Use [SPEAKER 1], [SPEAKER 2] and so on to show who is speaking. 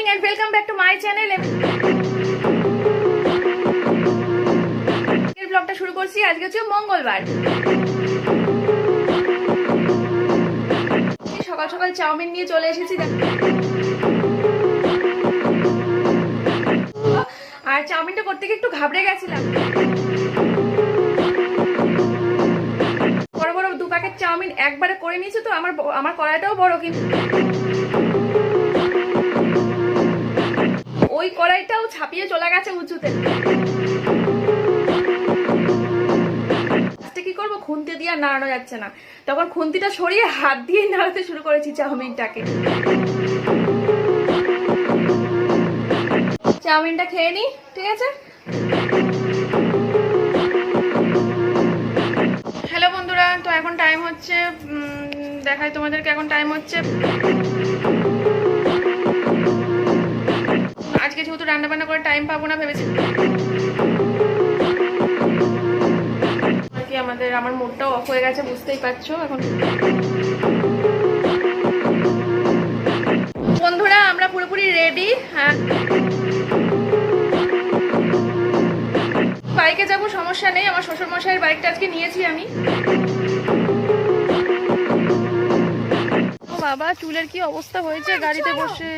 [SPEAKER 1] morning and welcome back to my channel. এই ব্লগটা শুরু করছি আজকে হচ্ছে মঙ্গলবার। সকাল সকাল চাউমিন নিয়ে চলে এসেছি আর চাউমিনটা করতে গিয়ে একটু ঘাবড়ে গেছিলাম। বড় বড় 2 প্যাকেট চাউমিন একবারে করে নিয়েছি, তো আমার কড়াইটাও বড়, কিন্তু ওই কড়াইটাও ছাপিয়ে চলে গেছে উঁচুতে। কি করবো, খুন্তি দিয়ে নাড়ানো যাচ্ছে না, তখন খুন্তিটা সরিয়ে হাত দিয়ে নাড়াতে শুরু করেছি চাউমিনটাকে। চাউমিনটা খেয়ে নি, ঠিক আছে। হ্যালো বন্ধুরা, তো এখন টাইম হচ্ছে, দেখাই তোমাদেরকে, এখন টাইম হচ্ছে, আজকে যেহেতু রান্না বান্না করে টাইম পাবো না ভেবেছি আর কি। আমার মুডটাও অফ হয়ে গেছে, বুঝতেই পারছো। এখন বন্ধুরা আমরা পুরোপুরি রেডি। হ্যাঁ, বাইকে যাবো, সমস্যা নেই, আমার শ্বশুর মশাইয়ের বাইকটা আজকে নিয়েছি আমি। ও বাবা, চুলের কি অবস্থা হয়েছে গাড়িতে বসে।